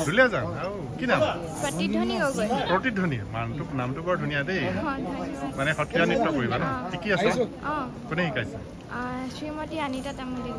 দুলীয়াজান কি নাম প্ৰতিধ্বনি নামটো বৰ ধুনীয়া দেই মানে সত্ৰীয়া নৃত্য কৰিবা ন শিকি আছা কোনে শিকাইছে শ্ৰীমতী আনিতা তামুলী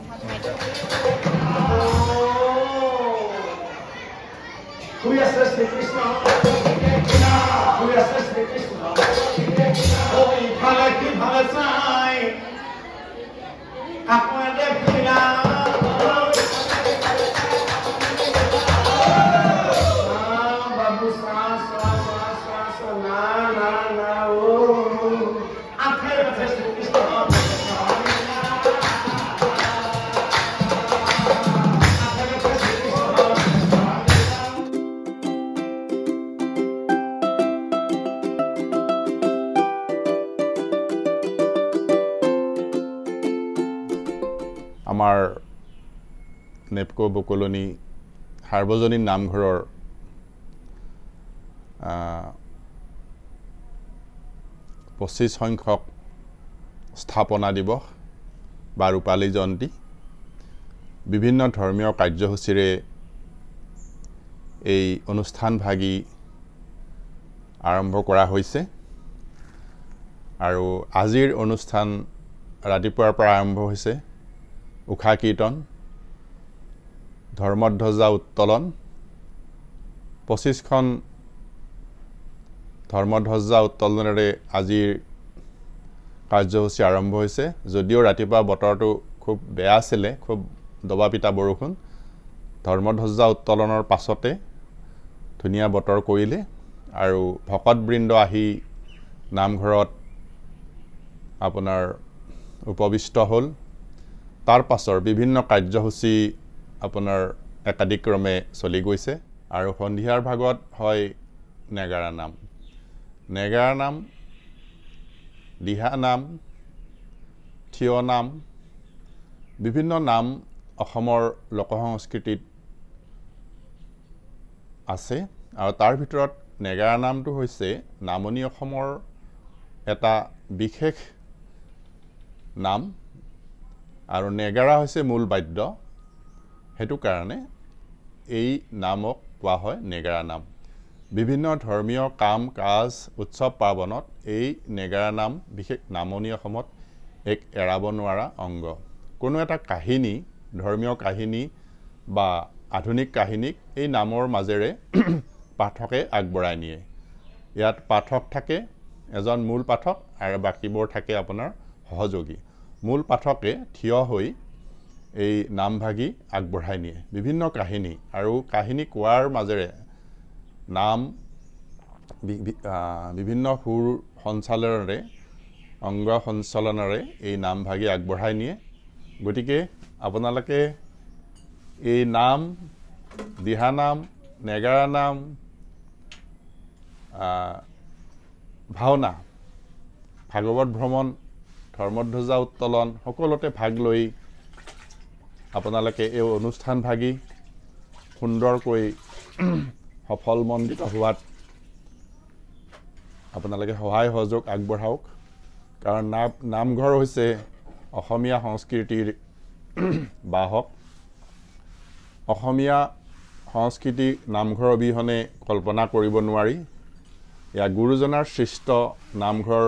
আমাৰ নেপকো বকলনি সাৰ্বজনীন নামঘৰৰ 25 সংখ্যক স্থাপনা দিৱস বা ৰূপালী জয়ন্তী বিভিন্ন ধৰ্মীয় কাৰ্যসূচীৰে এই অনুষ্ঠান ভাগি আৰম্ভ কৰা হৈছে আৰু আজিৰ অনুষ্ঠান ৰাতিপুৱাৰ পৰা আৰম্ভ হৈছে উখা কীৰ্তন ধৰ্মধ্বজা উত্তোলন 25খন ধৰ্মধ্বজা উত্তোলনেৰে আজিৰ কাৰ্যসূচী আৰম্ভ হৈছে যদিও ৰাতিপুৱা বতৰটো খুব বেয়া আছিল খুব দবাপিটা বৰষুণ ধৰ্মধ্বজা উত্তোলনৰ পাছতে ধুনীয়া বতৰ কৰিলে আৰু ভকতবৃন্দ আহি নামঘৰত আপোনাৰ উপবিষ্ট হ'ল তাৰ পাছৰ বিভিন্ন কাৰ্যসূচী আপোনাৰ একাধিক্ৰমে চলি গৈছে আৰু সন্ধিয়াৰ ভাগত হয় নেগাৰা নাম দিহা নাম থিয় নাম বিভিন্ন নাম অসমৰ লোকসংস্কৃতিত আছে আৰু তাৰ ভিতৰত নেগাৰা নামটো হৈছে নামনি অসমৰ এটা বিশেষ নাম আৰু নেগাৰা হৈছে মূল বাদ্য হেতু কাৰণে এই নামক কোৱা হয় নেগাৰা নাম বিভিন্ন ধৰ্মীয় কাম কাজ উৎসৱ পাৰ্বণত এই নেগাৰা নাম বিশেষ নামনি অসমত এক এৰাব নোৱাৰা অংগ কোনো এটা কাহিনী ধৰ্মীয় কাহিনী বা আধুনিক কাহিনীক এই নামৰ মাজেৰে পাঠকে আগবঢ়াই নিয়ে ইয়াত পাঠক থাকে এজন মূল পাঠক আৰু বাকিবোৰ থাকে আপোনাৰ সহযোগী মূল পাঠকে থিয় হৈ এই নাম ভাগি আগবঢ়াই নিয়ে বিভিন্ন কাহিনী আৰু কাহিনী কোৱাৰ মাজেৰে নাম বিভিন্ন সুৰ সঞ্চালনেৰে অংগ সঞ্চালনেৰে এই নাম ভাগি আগবঢ়াই নিয়ে গতিকে আপোনালোকে এই নাম দিহা নাম নেগাৰা নাম ভাওনা ভাগৱত ভ্ৰমণ ধৰ্মধ্বজা উত্তোলন সকলোতে ভাগ লৈ আপোনালোকে এই অনুষ্ঠান ভাগি সুন্দৰকৈ সফলমণ্ডিত হোৱাত আপোনালোকে সহায় সহযোগ আগবঢ়াওক কাৰণ নামঘৰ হৈছে অসমীয়া সংস্কৃতিৰ বাহক অসমীয়া সংস্কৃতি নামঘৰ অবিহনে কল্পনা কৰিব নোৱাৰি ইয়াৰ গুৰুজনাৰ সৃষ্ট নামঘৰ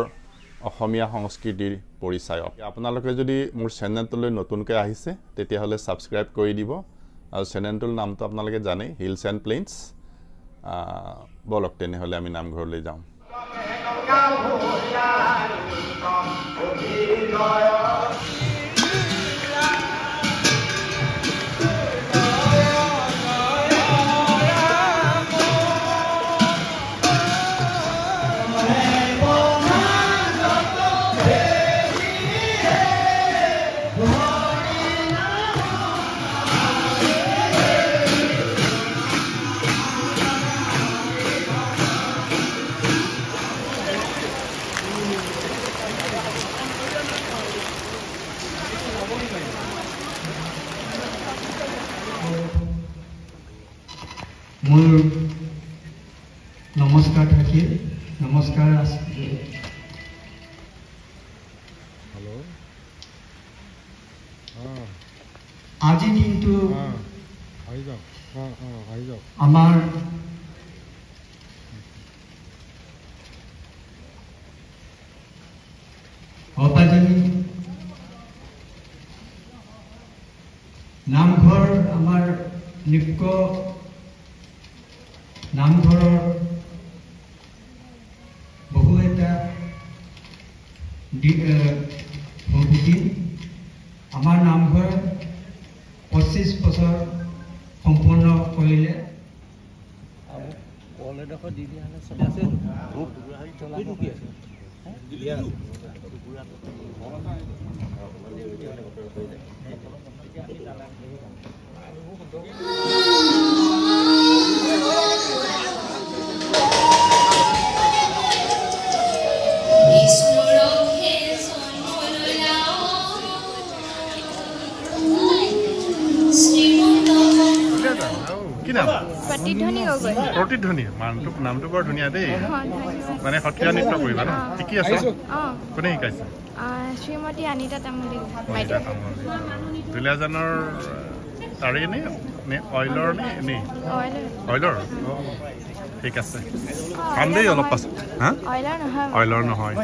অসমীয়া সংস্কৃতিৰ পৰিচায়ক আপোনালোকে যদি মোৰ চেনেলটোলৈ নতুনকৈ আহিছে তেতিয়াহ'লে ছাবস্ক্ৰাইব কৰি দিব আৰু চেনেলটোৰ নামটো আপোনালোকে জানে হিলছ এণ্ড প্লেইনছ বলক তেনেহ'লে আমি নামঘৰলৈ যাওঁ মোৰ নমস্কাৰ থাকিল নমস্কাৰ हेलो আজি দিনটো आई जाओ আমাৰ অপাজনী নামঘৰ আমাৰ নিক নামঘৰৰ বহু এটা ভূমিতি আমাৰ নামঘৰ 25 বছৰ সম্পূৰ্ণ কৰিলে কি নাম প্ৰতিধ্বনি গগৈ প্ৰতিধ্বনি নামটো বৰ ধুনীয়া দেই মানে সত্ৰীয়া নৃত্য কৰিবা ন শিকি আছা কোনে শিকাইছে শ্ৰীমতী অনিতা তামুলী দুলীয়াজানৰ তাৰে নে অইলৰ নে অইলৰ ঠিক আছে পাম দেই অলপ পাছত হা অইলৰ নহয়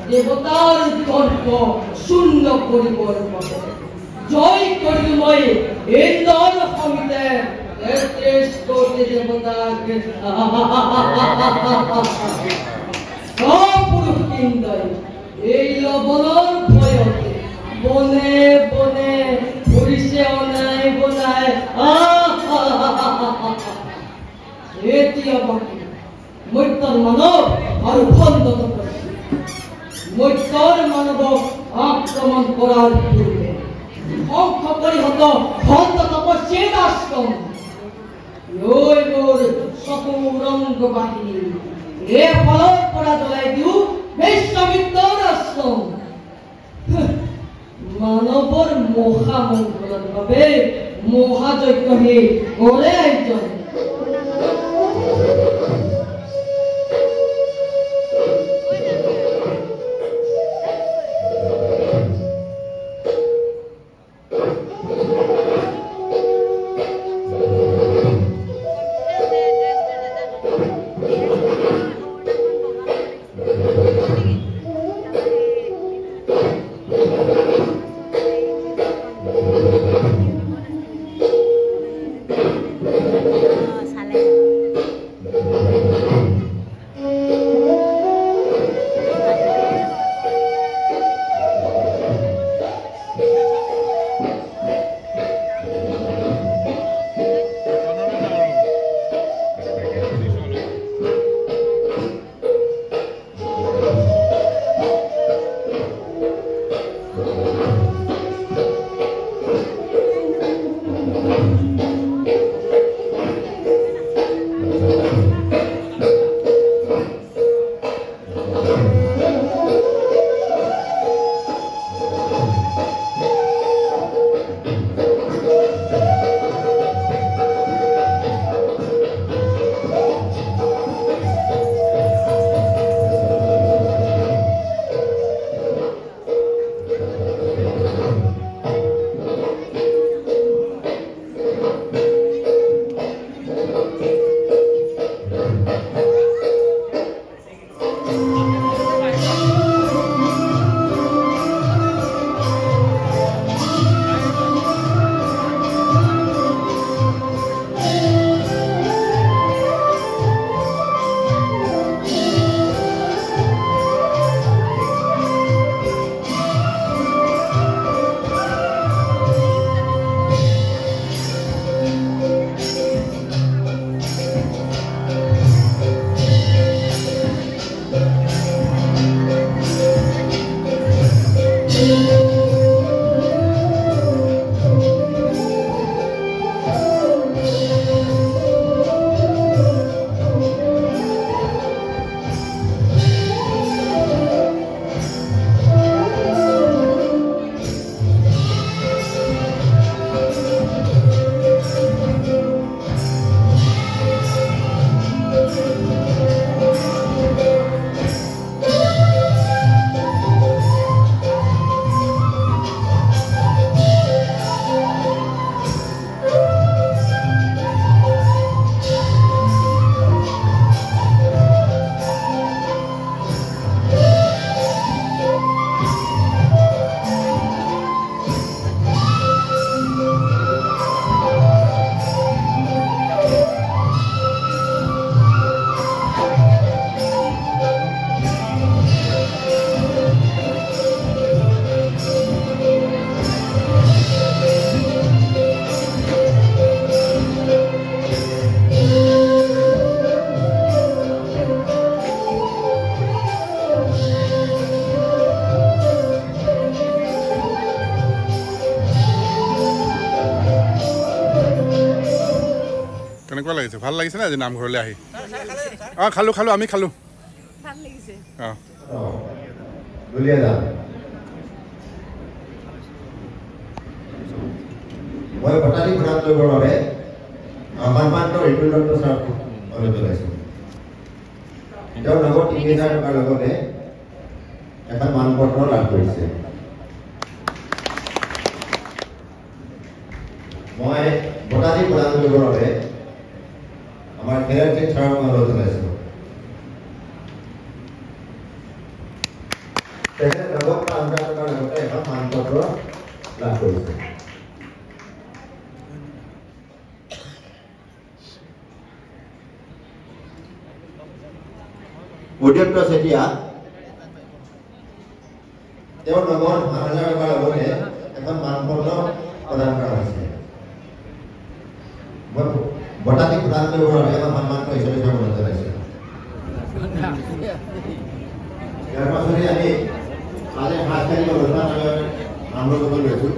দেবতার গর্ব শূন্য করিবর জয় করি মই ইন্দর হইতে দেশ করতে দেবতাকে পুরুষ ইন্দর এই লবণর ভয়তে বনে বনে পুলিশে অনায় বনায় এতিয়া বাকি মৈত্ৰৰ মানৱ আৰু খণ্ডত মৈত্ৰৰ মানৱক আক্ৰমণ কৰাৰ পূৰ্বে ধ্বংস পৰিহত খণ্ড তপস্যেৰ আশ্ৰম লৈ মোৰ চতুৰংগ বাহিনী এফালৰ পৰা জ্বলাই দিওঁ বিশ্বমিত্ৰৰ আশ্ৰম মানৱৰ মহামংগলৰ বাবে মহাযজ্ঞহে কৰে আয়োজন কেনেকুৱা লাগিছে ভাল লাগিছে নে আজি নামঘৰলৈ আহি খালো আমি খালো ভাল লাগিছে মই বটানী ঘোঁৰা কৰিবৰ বাবে সন্মানিত ঋতুদত্ত ছাৰক অনুৰোধ জনাইছোঁ তেওঁৰ লগত ৩,০০০ টকাৰ লগতে এখন মানপত্ৰ লাভ কৰিছে মই বটানী প্ৰদান কৰিবৰ বাবে আমাৰ খেৰাৰ্থী ছাৰক অনুৰোধ জনাইছোঁ তেখেতে লগত ৫,০০০ টকাৰ লগতে এখন মানপত্ৰ লাভ কৰিছে উদীপ্ত চেতিয়া তেওঁৰ লগত ৫,০০০ টকাৰ লগতে এখন মানপত্ৰ প্ৰদান কৰা হৈছে মই বটানী প্ৰদান কৰিবৰ বাবে এখন সন্মানিত হিচাপে অনুৰোধ জনাইছোঁ ইয়াৰ পাছতে আমি আজি সাংস্কৃতিক অনুষ্ঠান আৰম্ভ কৰিব লৈছোঁ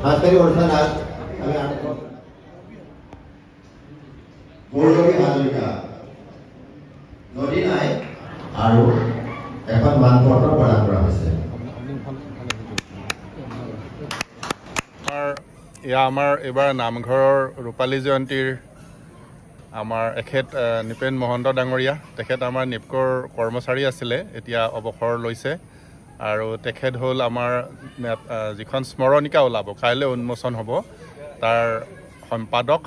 সাংস্কৃতিক অনুষ্ঠান আমি গৌৰৱী হাজৰিকা নদী নাই আৰু এখন মানপত্ৰ প্ৰদান কৰা হৈছে এয়া আমাৰ এইবাৰ নামঘৰৰ ৰূপালী জয়ন্তীৰ আমাৰ এখেত নিপেন মহন্ত ডাঙৰীয়া তেখেত আমাৰ নিপকৰ কৰ্মচাৰী আছিলে এতিয়া অৱসৰ লৈছে আৰু তেখেত হ'ল আমাৰ যিখন স্মৰণিকা ওলাব কাইলৈ উন্মোচন হ'ব তাৰ সম্পাদক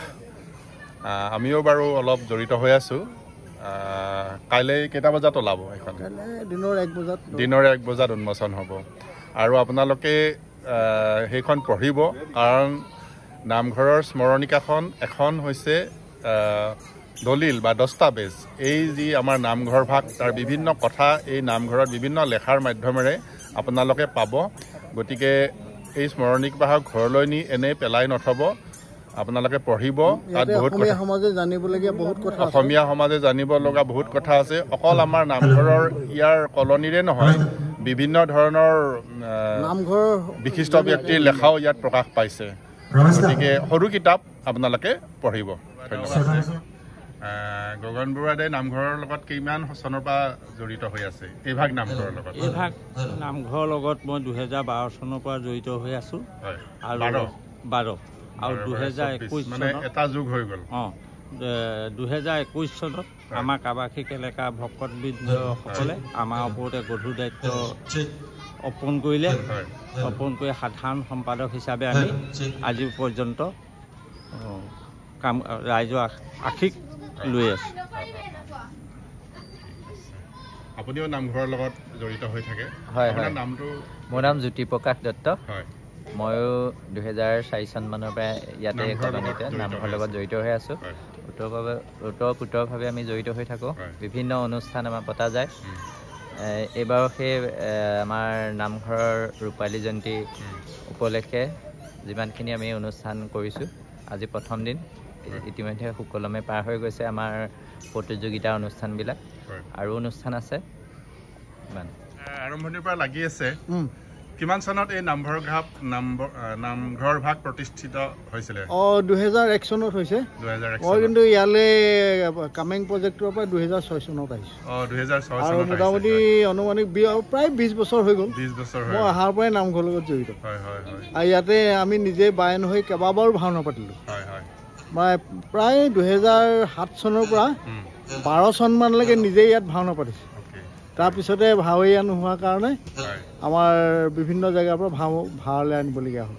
আমিও বাৰু অলপ জড়িত হৈ আছোঁ কাইলৈ কেইটা বজাত ওলাব এখন দিনৰ 1 বজাত উন্মোচন হ'ব আৰু আপোনালোকে সেইখন পঢ়িব কাৰণ নামঘৰৰ স্মৰণিকাখন এখন হৈছে দলিল বা দস্তাবেজ এই যি আমাৰ নামঘৰ ভাগ তাৰ বিভিন্ন কথা এই নামঘৰত বিভিন্ন লেখাৰ মাধ্যমেৰে আপোনালোকে পাব গতিকে এই স্মৰণিকাভাগ ঘৰলৈ নি এনেই পেলাই নথব আপোনালোকে পঢ়িব তাত বহুত অসমীয়া সমাজে জানিবলগীয়া বহুত কথা অসমীয়া সমাজে জানিব লগা বহুত কথা আছে অকল আমাৰ নামঘৰৰ ইয়াৰ কলনীৰে নহয় বিভিন্ন ধৰণৰ নামঘৰ বিশিষ্ট ব্যক্তিৰ লেখাও ইয়াত প্ৰকাশ পাইছে গতিকে সৰু কিতাপ আপোনালোকে পঢ়িব ধন্যবাদ গগন বৰুৱাদেৱে নামঘৰৰ লগত কিমান চনৰ পৰা জড়িত হৈ আছে এইভাগ নামঘৰৰ লগত এইভাগ নামঘৰৰ লগত মই 2012 চনৰ পৰা জড়িত হৈ আছোঁ আৰু 12 আৰু 2021 মানে এটা যুগ হৈ গ'ল 2021 চনত আমাক আৱাসিক এলেকা ভকতবৃন্দসকলে আমাৰ ওপৰতে গধুৰ দায়িত্ব অৰ্পণ কৰিলে অৰ্পণ কৰি সাধাৰণ সম্পাদক হিচাপে আমি আজি পৰ্যন্ত কাম ৰাইজৰ আশীষ লৈ আছোঁ আপুনিও নামঘৰৰ লগত জড়িত হৈ থাকে হয় আপোনাৰ নামটো মোৰ নাম জ্যোতিপ্ৰকাশ দত্ত হয় ময়ো 2004 চন মানৰ পৰা ইয়াতে কলনীতে নামঘৰৰ লগত জড়িত হৈ আছোঁ ওতঃপ্ৰোতভাৱে আমি জড়িত হৈ থাকোঁ বিভিন্ন অনুষ্ঠান আমাৰ পতা যায় এইবাৰো সেই আমাৰ নামঘৰৰ ৰূপালী জয়ন্তী উপলক্ষে যিমানখিনি আমি অনুষ্ঠান কৰিছোঁ আজি প্ৰথম দিন ইতিমধ্যে সুকলমে পাৰ হৈ গৈছে আমাৰ প্ৰতিযোগিতা অনুষ্ঠানবিলাক আৰু অনুষ্ঠান আছে আৰম্ভণিৰ পৰা লাগি আছে কিমান চনত এই নামঘৰ ভাগ প্ৰতিষ্ঠিত হৈছিলে 2001 চনত হৈছে মই কিন্তু ইয়ালৈ কামেং প্ৰজেক্টৰ পৰা 2006 চনত আহিছোঁ 2006 আৰু মোটামুটি অনুমানিক প্ৰায় 20 বছৰ হৈ গ'ল মই অহাৰ পৰাই নামঘৰৰ লগত জড়িত আৰু ইয়াতে আমি নিজে বায়ন হৈ কেইবাবাৰো ভাওনা পাতিলোঁ মই প্ৰায় 2007 চনৰ পৰা 12 চনমানলৈকে নিজে ইয়াত ভাওনা পাতিছোঁ তাৰপিছতে ভাৱৰীয়া নোহোৱাৰ কাৰণে আমাৰ বিভিন্ন জেগাৰ পৰা ভাৱলৈ আনিবলগীয়া হ'ল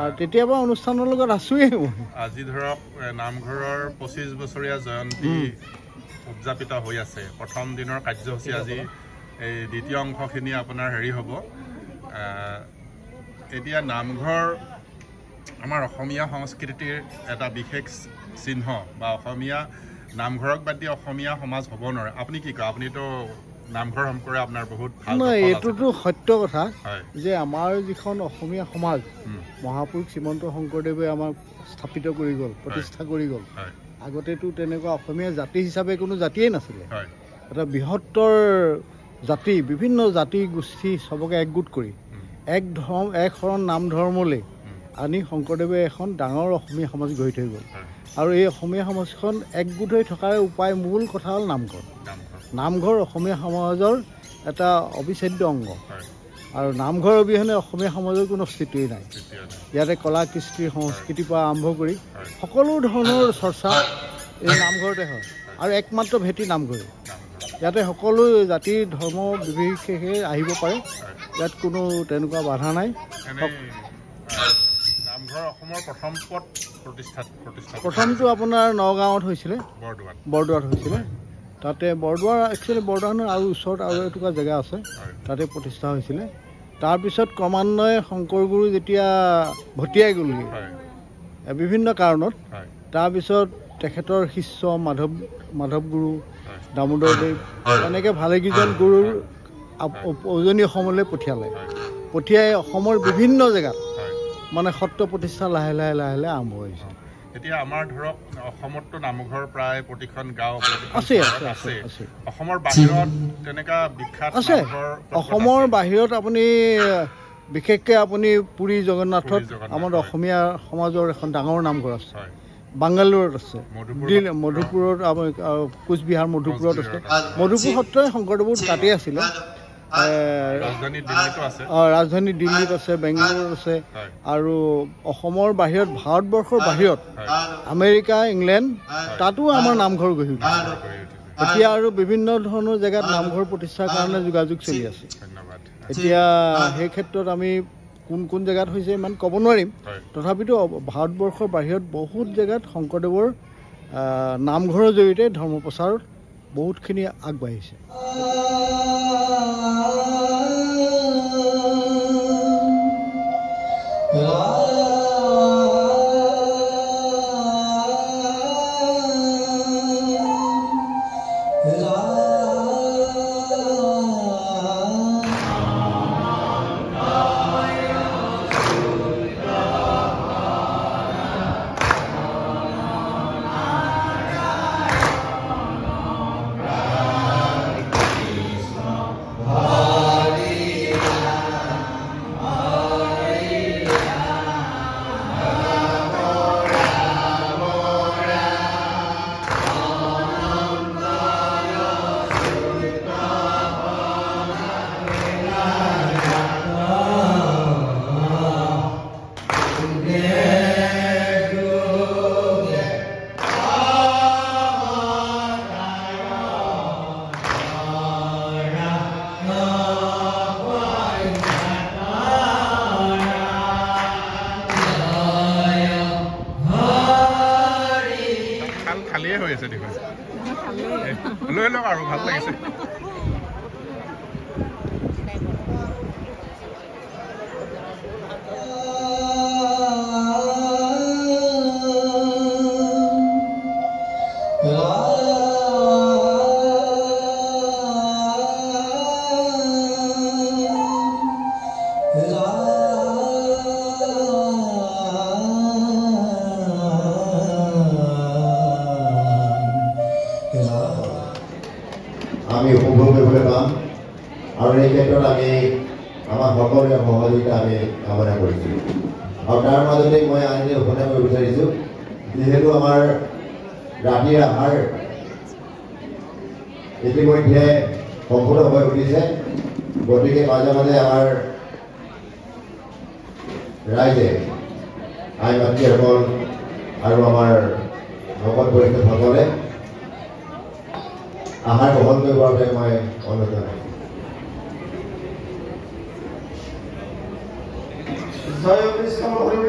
আৰু তেতিয়াৰ পৰা অনুষ্ঠানৰ লগত আছোঁৱেই আজি ধৰক নামঘৰৰ 25 বছৰীয়া জয়ন্তী উদযাপিত হৈ আছে প্ৰথম দিনৰ কাৰ্যসূচী আজি এই দ্বিতীয় অংশখিনি আপোনাৰ হেৰি হ'ব এতিয়া নামঘৰ আমাৰ অসমীয়া সংস্কৃতিৰ এটা বিশেষ চিহ্ন বা অসমীয়া নামঘৰক বাদ দি অসমীয়া সমাজ হ'ব নোৱাৰে আপুনি কি কয় আপুনিতো নামঘৰ সম্পৰ্কে আপোনাৰ বহুত ভাল এইটোতো সত্য কথা যে আমাৰ যিখন অসমীয়া সমাজ মহাপুৰুষ শ্ৰীমন্ত শংকৰদেৱে আমাক স্থাপিত কৰি গ'ল প্ৰতিষ্ঠা কৰি গ'ল আগতেতো তেনেকুৱা অসমীয়া জাতি হিচাপে কোনো জাতিয়েই নাছিলে এটা বৃহত্তৰ জাতি বিভিন্ন জাতি গোষ্ঠী চবকে একগোট কৰি এক শৰণ নাম ধৰ্মলৈ আনি শংকৰদেৱে এখন ডাঙৰ অসমীয়া সমাজ গঢ়ি থৈ গ'ল আৰু এই অসমীয়া সমাজখন একগোট হৈ থকাৰ উপায় মূল কথা হ'ল নামঘৰ নামঘৰ অসমীয়া সমাজৰ এটা অবিচ্ছেদ্য অংগ আৰু নামঘৰ অবিহনে অসমীয়া সমাজৰ কোনো অস্তিত্বই নাই ইয়াতে কলা কৃষ্টি সংস্কৃতিৰ পৰা আৰম্ভ কৰি সকলো ধৰণৰ চৰ্চা এই নামঘৰতে হয় আৰু একমাত্ৰ ভেটি নামঘৰে ইয়াতে সকলো জাতি ধৰ্ম নিৰ্বিশেষে আহিব পাৰে ইয়াত কোনো তেনেকুৱা বাধা নাই প্ৰথমটো আপোনাৰ নগাঁৱত হৈছিলে বৰদোৱাত হৈছিলে তাতে বৰদোৱাৰ একচুৱেলি বৰদোৱাৰ আৰু ওচৰত আৰু এটুকুৰা জেগা আছে তাতে প্ৰতিষ্ঠা হৈছিলে তাৰপিছত ক্ৰমান্বয়ে শংকৰগুৰু যেতিয়া ভটিয়াই গ'লগৈ বিভিন্ন কাৰণত তাৰপিছত তেখেতৰ শিষ্য মাধৱ গুৰু দামোদৰদেৱ এনেকৈ ভালেকেইজন গুৰুৰ উজনি অসমলৈ পঠিয়াই অসমৰ বিভিন্ন জেগাত মানে সত্ৰ প্ৰতিষ্ঠা লাহে লাহে আৰম্ভ হৈছে এতিয়া আমাৰ ধৰক অসমততো নামঘৰ প্ৰায় প্ৰতিখন গাঁও আছে অসমৰ বাহিৰত তেনেকুৱা বিখ্যাত আছে অসমৰ বাহিৰত আপুনি বিশেষকৈ আপুনি পুৰী জগন্নাথত আমাৰ অসমীয়া সমাজৰ এখন ডাঙৰ নামঘৰ আছে বাংগালোৰত আছে মধুপুৰত কোচবিহাৰ মধুপুৰত আছে মধুপুৰ সত্ৰই শংকৰদেৱৰ তাতেই আছিলে ৰাজধানী দিল্লীত আছে বেংগালুৰুত আছে আৰু অসমৰ বাহিৰত ভাৰতবৰ্ষৰ বাহিৰত আমেৰিকা ইংলেণ্ড তাতো আমাৰ নামঘৰ গঢ়ি উঠিছে এতিয়া আৰু বিভিন্ন ধৰণৰ জেগাত নামঘৰ প্ৰতিষ্ঠাৰ কাৰণে যোগাযোগ চলি আছে এতিয়া সেই ক্ষেত্ৰত আমি কোন জেগাত হৈছে ইমান ক'ব নোৱাৰিম তথাপিতো ভাৰতবৰ্ষৰ বাহিৰত বহুত জেগাত শংকৰদেৱৰ নামঘৰৰ জৰিয়তে ধৰ্ম প্ৰচাৰত বহুতখিনি আগবাঢ়িছে লৈ লওক আৰু ভাল লাগিছে আমি উপভোগ কৰিবলৈ পাম আৰু এই ক্ষেত্ৰত আমি আমাৰ সকলোৰে সহযোগিতা আমি কামনা কৰিছোঁ আৰু তাৰ মাজতে মই আন এটি ঘোষণা কৰিব বিচাৰিছোঁ যিহেতু আমাৰ ৰাতিৰ আহাৰ ইতিমধ্যে সম্পূৰ্ণ হৈ উঠিছে গতিকে মাজে মাজে আমাৰ ৰাইজে আই মাতৃসকল আৰু আমাৰ ভকত বৈষ্ণৱসকলে আহাৰ গ্ৰহণ কৰিবৰ বাবে মই অনুৰোধ জনাইছোঁ জয় কৃষ্ণ হৰি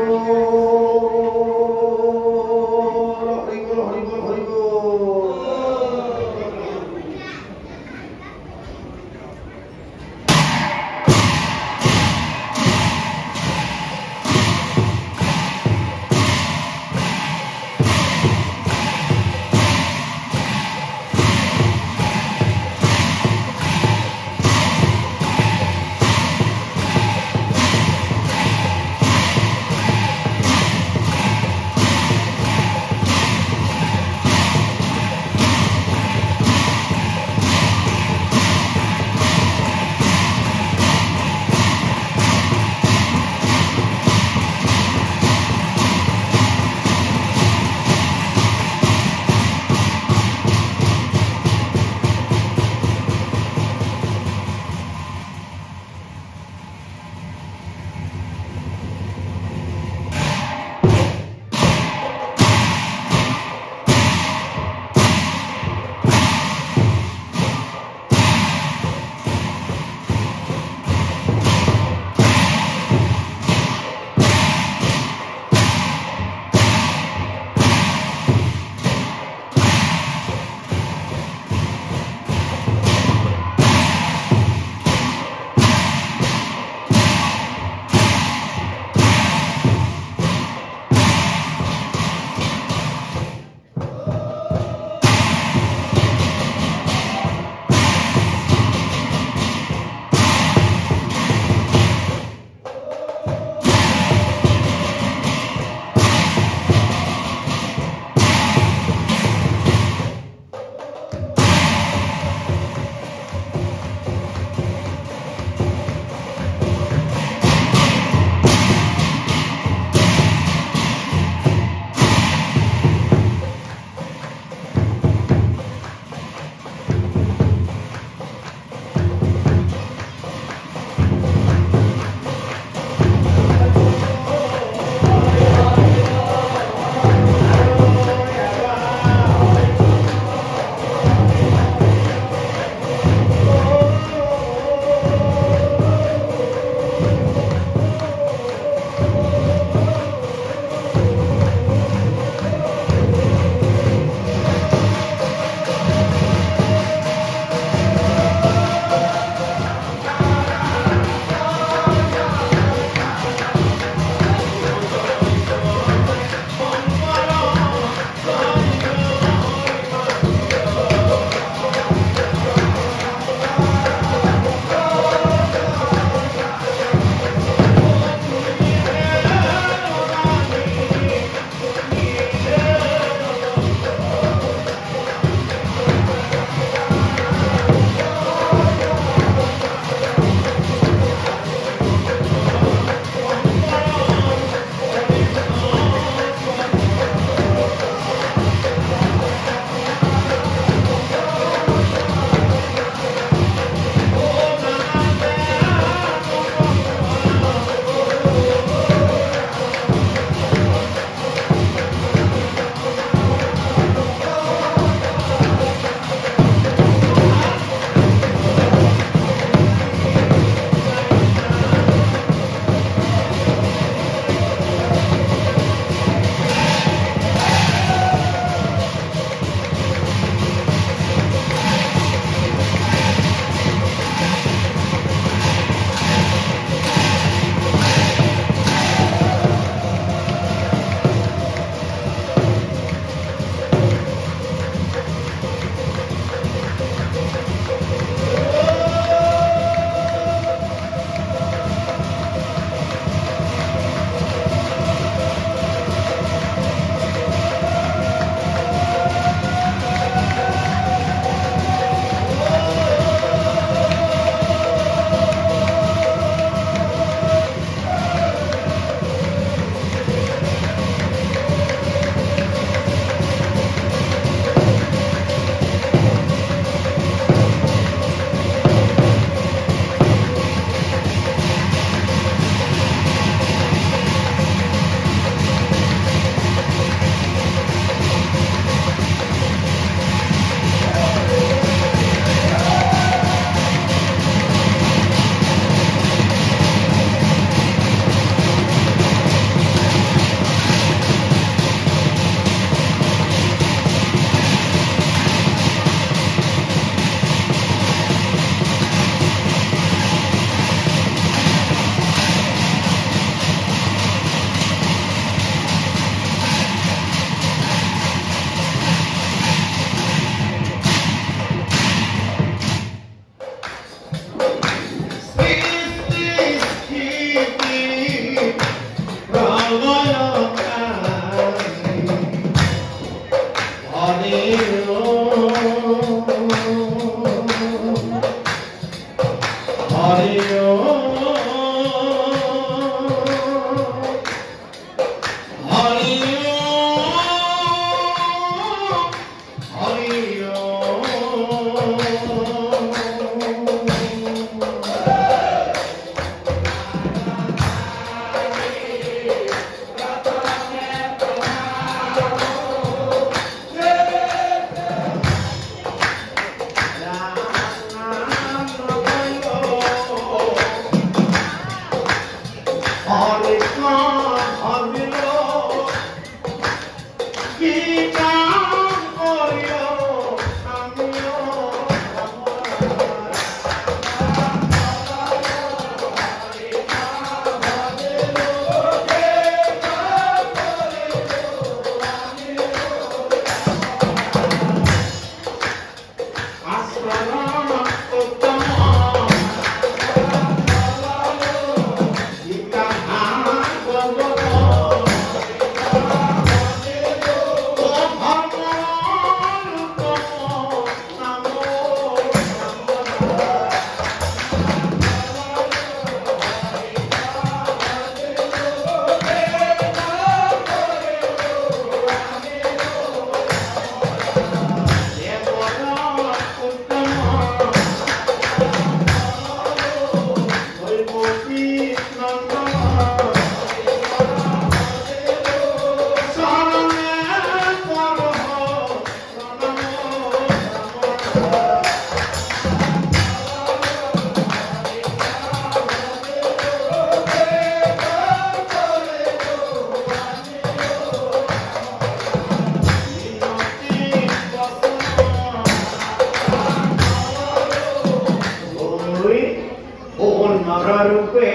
চকুৱে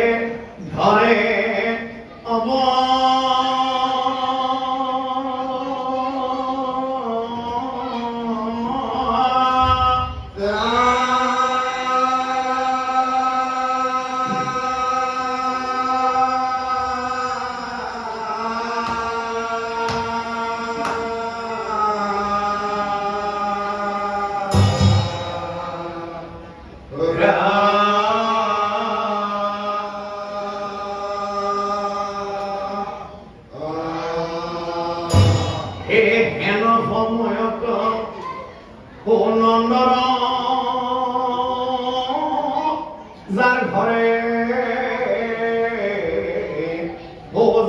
ধৰে যাৰ ঘৰে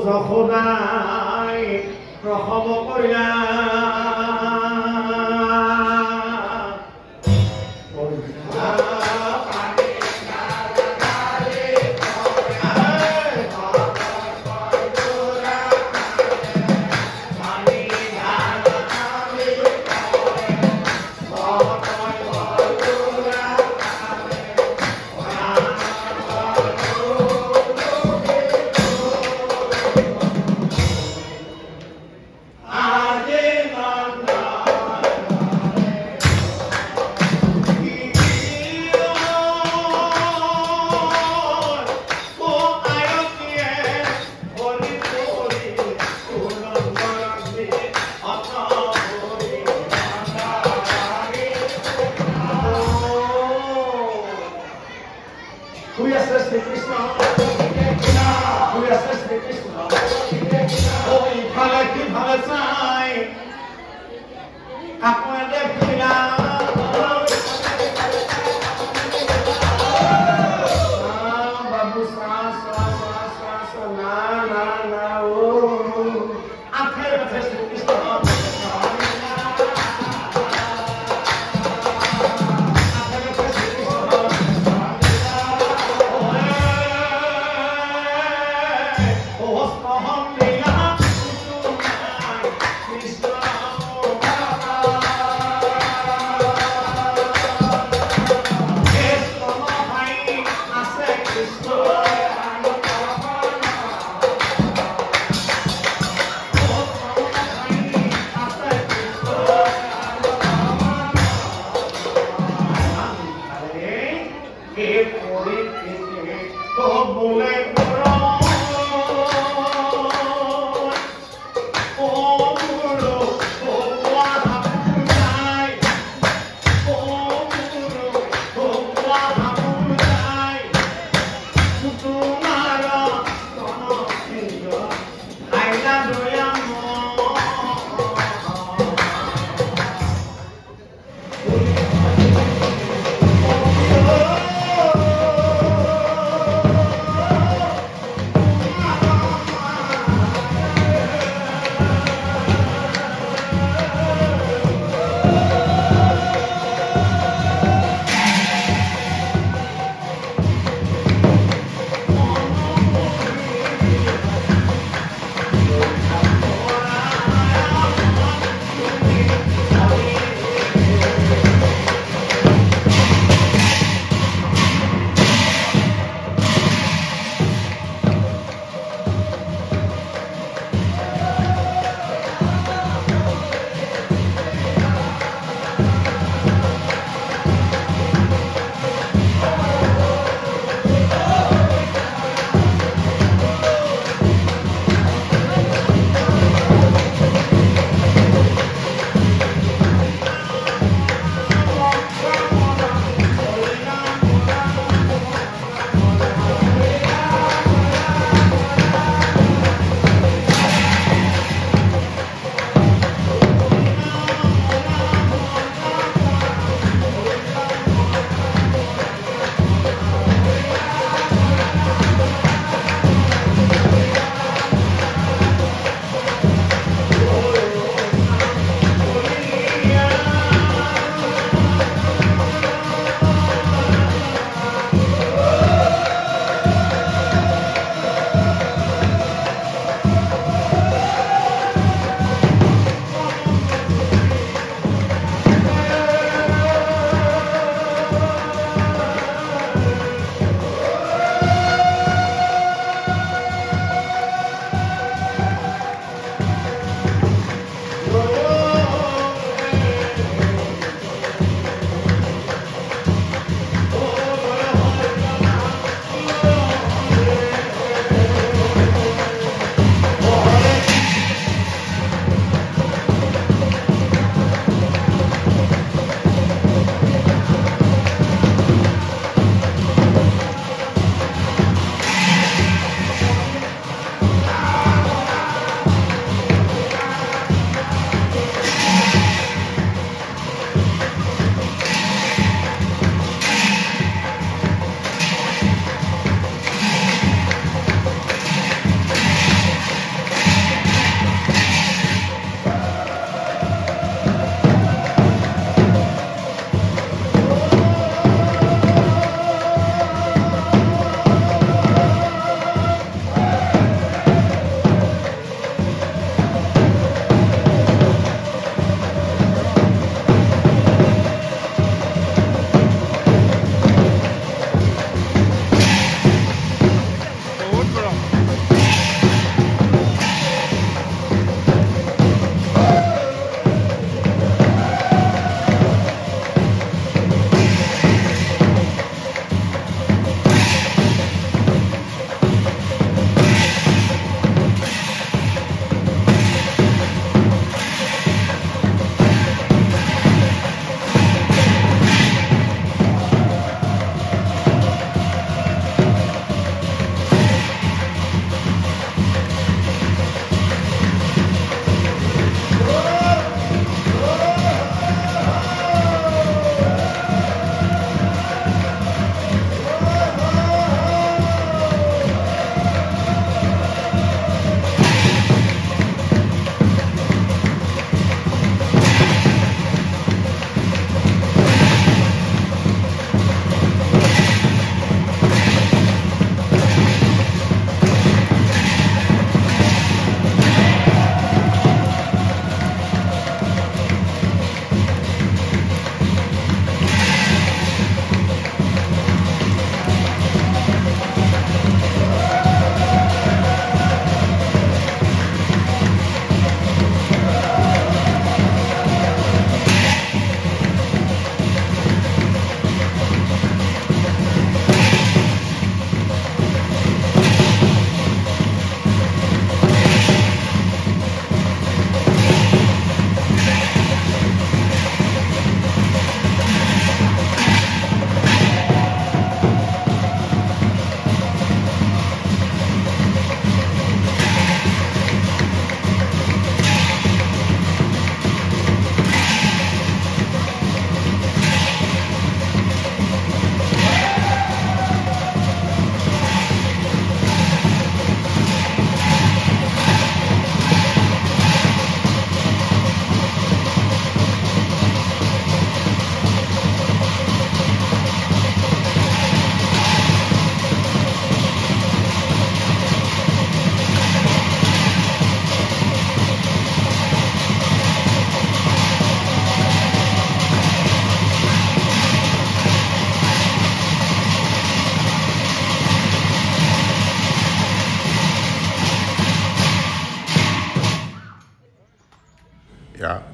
যশোদাই প্ৰসৱ কৰিলা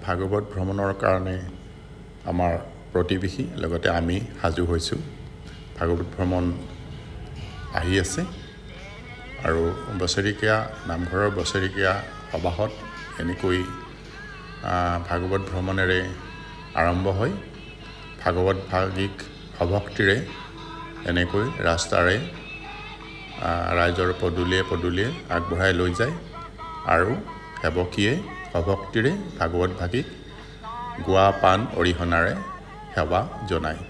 ভাগৱত ভ্ৰমণৰ কাৰণে আমাৰ প্ৰতিবেশী লগতে আমি সাজু হৈছোঁ ভাগৱত ভ্ৰমণ আহি আছে আৰু বছৰিকীয়া নামঘৰৰ বছৰিকীয়া সবাহত এনেকৈ ভাগৱত ভ্ৰমণেৰে আৰম্ভ হয় ভাগৱত ভাগিক সভক্তিৰে এনেকৈ ৰাস্তাৰে ৰাইজৰ পদূলিয়ে আগবঢ়াই লৈ যায় আৰু সেৱকীয়ে সভক্তিৰে ভাগৱত ভাগিক গোৱা পাণ অৰিহণাৰে সেৱা জনায়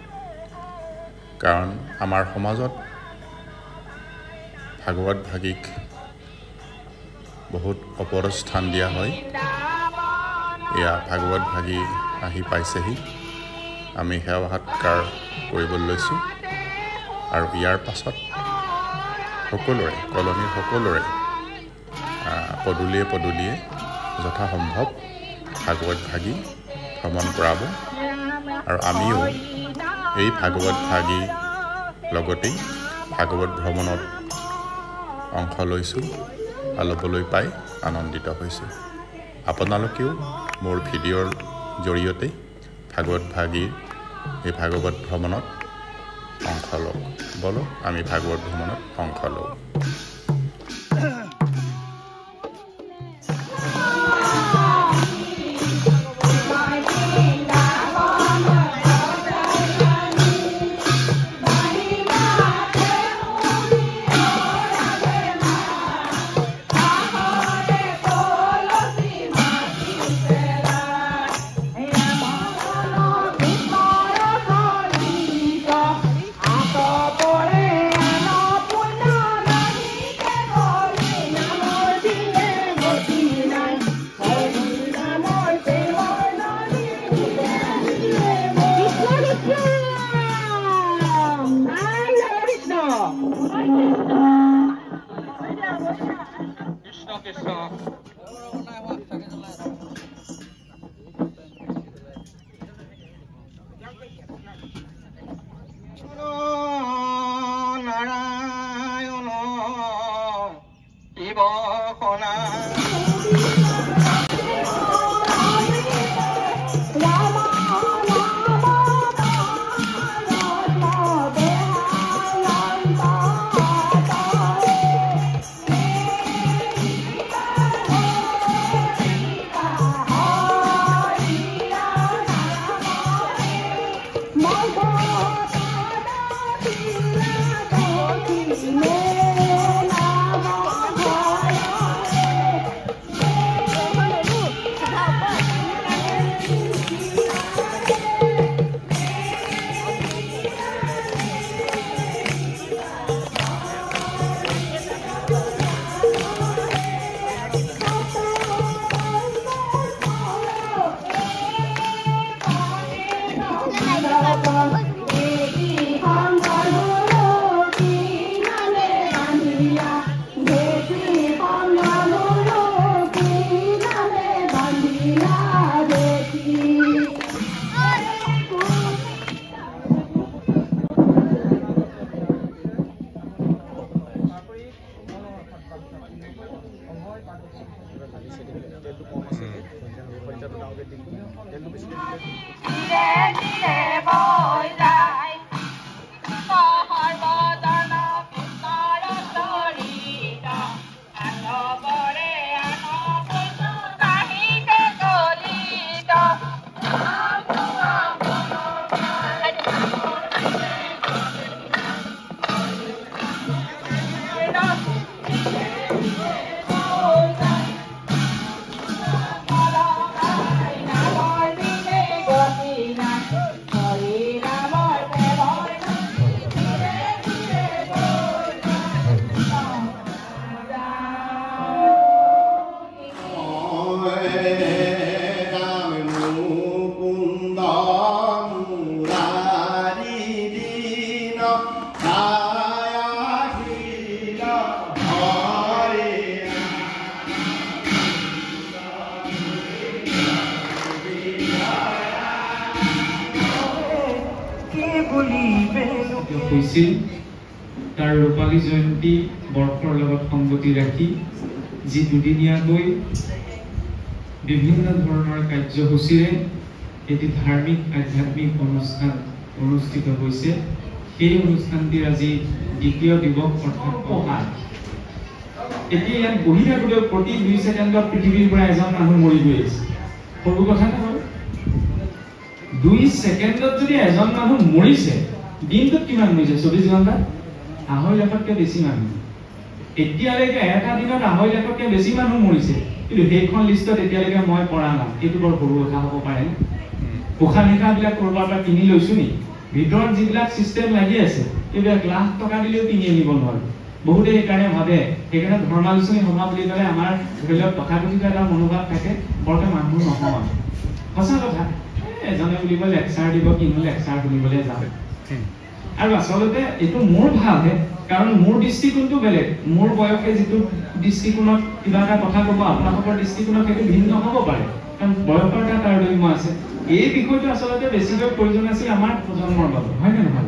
কাৰণ আমাৰ সমাজত ভাগৱত ভাগিক বহুত অপৰস্থান দিয়া হয় এয়া ভাগৱত ভাগী আহি পাইছেহি আমি সেৱা সৎকাৰ কৰিবলৈ লৈছোঁ আৰু ইয়াৰ পাছত সকলোৰে কলনীৰ সকলোৰে পদূলিয়ে যথাসম্ভৱ ভাগৱত ভাগী ভ্ৰমণ কৰাব আৰু আমিও এই ভাগৱত ভাগী লগতেই ভাগৱত ভ্ৰমণত অংশ লৈছোঁ ল'বলৈ পাই আনন্দিত হৈছোঁ আপোনালোকেও মোৰ ভিডিঅ'ৰ জৰিয়তে ভাগৱত ভাগীৰ এই ভাগৱত ভ্ৰমণত অংশ লওক বলক আমি ভাগৱত ভ্ৰমণত অংশ লওঁ হৈছিল তাৰ ৰূপালী জয়ন্তী বৰ্ষৰ লগত সংগতি ৰাখি যি দুদিনীয়াকৈ বিভিন্ন ধৰণৰ কাৰ্যসূচীৰে এটি ধাৰ্মিক আধ্যাত্মিক অনুষ্ঠান অনুষ্ঠিত হৈছে। সেই অনুষ্ঠানটিৰ আজি দ্বিতীয় দিৱস অৰ্থাৎ প্ৰসাদ। এতিয়া ইয়াত বহি থাকোঁতেও প্ৰতি 2 ছেকেণ্ডত পৃথিৱীৰ পৰা এজন মানুহ মৰি গৈ আছে। সৰু কথা নহয়। 2 ছেকেণ্ডত যদি এজন মানুহ মৰিছে, দিনটোত কিমান মৰিছে? 24 ঘণ্টা 2.5 লাখতকৈ বেছি মানুহ। এতিয়ালৈকে এটা দিনত 2.5 লাখতকৈ বেছি মানুহ মৰিছে, কিন্তু সেইখন লিষ্টত এতিয়ালৈকে মই পৰা নাই। এইটো বৰ সৰু কথা হ'ব পাৰে। উশাহ নিশাহবিলাক ক'ৰবাৰ পৰা কিনি লৈছোঁ নি? ভিতৰত যিবিলাক ছিষ্টেম লাগি আছে এইবিলাক লাখ টকা দিলেও কিনি আনিব নোৱাৰোঁ। বহুতে সেইকাৰণে ভাবে, সেইকাৰণে ধৰ্মালোচনী সভা বুলি ক'লে আমাৰ ধৰি লওক তথাকথিত এটা মনোভাৱ থাকে, বৰকৈ মানুহ নহয়। সঁচা কথা, এজনে বুলিব লেকচাৰ দিব, কিনো লেকচাৰ শুনিবলৈ যাওঁ। আৰু আচলতে এইটো মোৰ ভালহে, কাৰণ মোৰ দৃষ্টিকোণটো বেলেগ। মোৰ বয়সে যিটো দৃষ্টিকোণত কিবা এটা কথা ক'ব, আপোনালোকৰ দৃষ্টিকোণত সেইটো ভিন্ন হ'ব পাৰে, কাৰণ বয়সৰ এটা তাৰতম্য আছে। এই বিষয়টো আচলতে বেছিকৈ প্ৰয়োজন আছিল আমাৰ প্ৰজন্মৰ বাবে, হয় নে নহয়?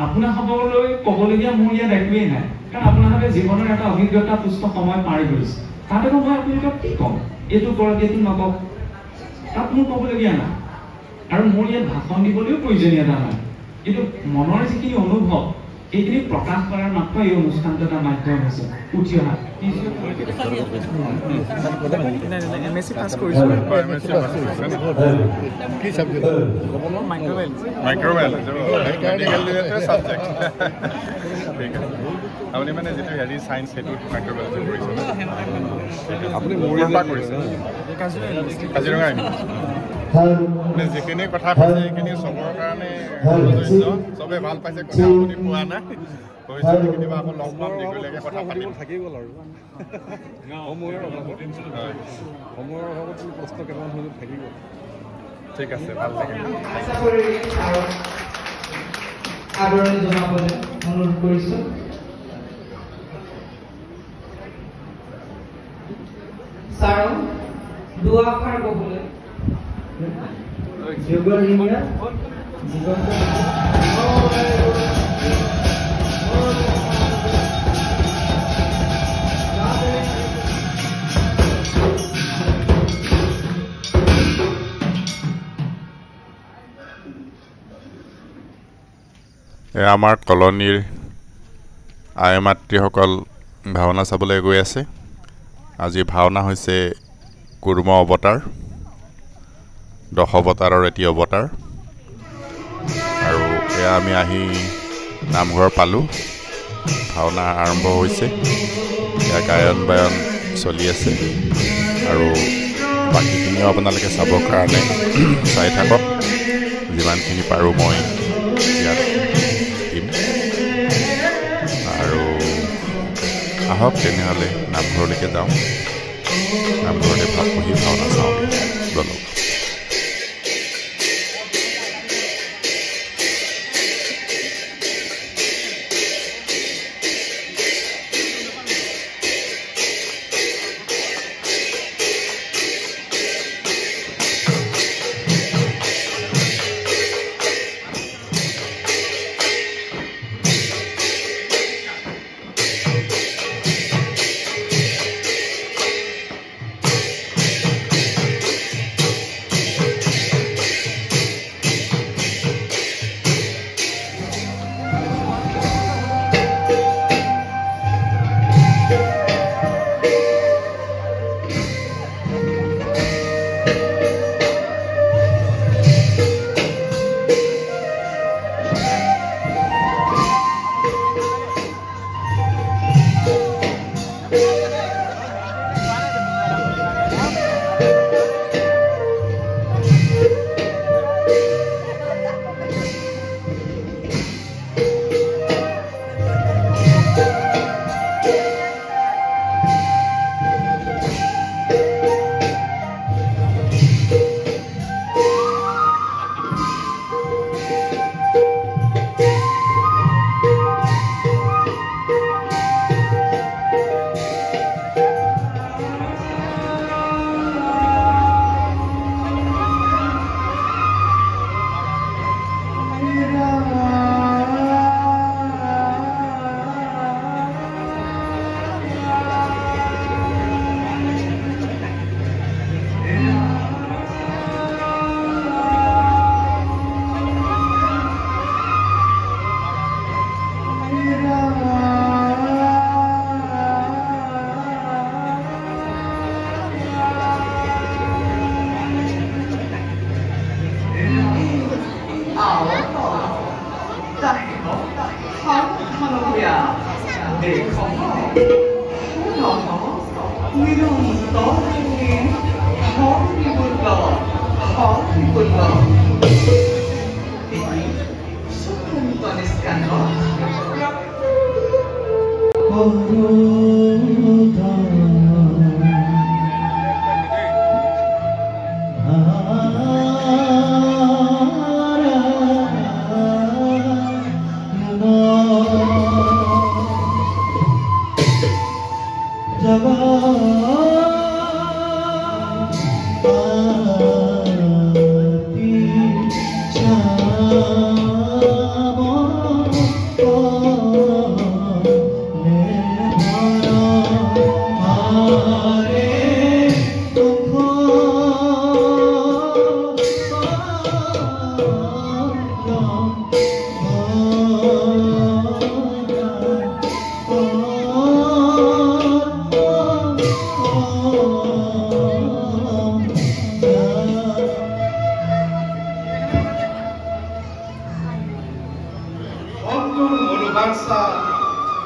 আপোনাৰ সকললৈ ক'বলগীয়া মোৰ ইয়াত একোৱেই নাই, কাৰণ আপোনালোকে জীৱনৰ এটা অভিজ্ঞতা পুষ্ট সময় পাৰ কৰিছে। তাতে মই আপোনালোকক কি ক'ম? এইটো কৰক, এইটো নকওক, তাত মোৰ ক'বলগীয়া নাই। আৰু মোৰ ইয়াত ভাষণ দিবলৈও প্ৰয়োজনীয়তা নাই, কিন্তু মনৰ যিখিনি অনুভৱ এইখিনি প্ৰকাশ কৰাৰ মাত্ৰ এই অনুষ্ঠানটো এটা মাধ্যম হৈছে। উঠি অহা আপুনি মানে যিটো হেৰি চাইন্স সেইটো মাইক্ৰ'বায়'লজি কৰিছে, আপুনি মোৰ পৰা কৰিছে কাজিৰঙা মানে যিখিনি কথা কৈছে সেইখিনি চবৰ কাৰণে চবে ভাল পাইছে। কথা আপুনি পোৱা নাই, ভৱিষ্যতে কেতিয়াবা আকৌ লগ পাম, দীঘলীয়াকৈ কথা পাতিম। থাকি গ'ল আৰু সময়ৰ অভাৱত প্ৰশ্ন কেইটামান হৈ থাকি গ'ল। ঠিক আছে, ভাল লাগিল। আদৰণি জনাবলৈ অনুৰোধ কৰিছোঁ। ছাৰক দুআষাৰ ক'বলৈ আমাৰ কলনীৰ আই মাতৃসকল ভাওনা চাবলৈ গৈ আছে। আজি ভাওনা হৈছে কুৰ্ম অৱতাৰ, 10 অৱতাৰৰ এটি অৱতাৰ। আৰু এয়া আমি আহি নামঘৰ পালোঁ, ভাওনা আৰম্ভ হৈছে। এয়া গায়ন বায়ন চলি আছে, আৰু বাকীখিনিও আপোনালোকে চাবৰ কাৰণে চাই থাকক। যিমানখিনি পাৰোঁ মই ইয়াত দিম। আৰু আহক তেনেহ'লে নামঘৰলৈকে যাওঁ, নামঘৰতে বহি ভাওনা চাওঁ। বলক।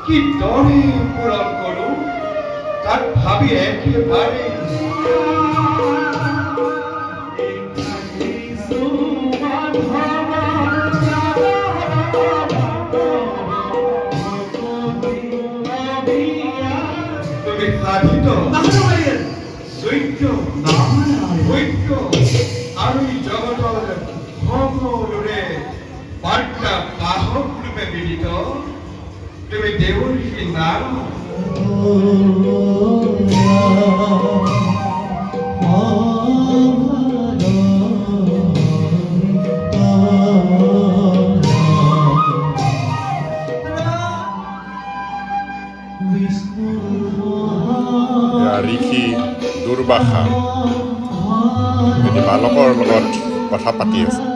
কি দৰে পূৰণ কৰোঁ তাত ভাবি একেবাৰে তুমি সাধিত সত্য আৰু জগতৰ সকলোৰে বাৰ্তা বাহক ৰূপে বিদিত তুমি দেৱৰ্ষি নাৰায়ণ ঋষি দুৰ্বাসা এটি বালকৰ লগত কথা পাতি আছে।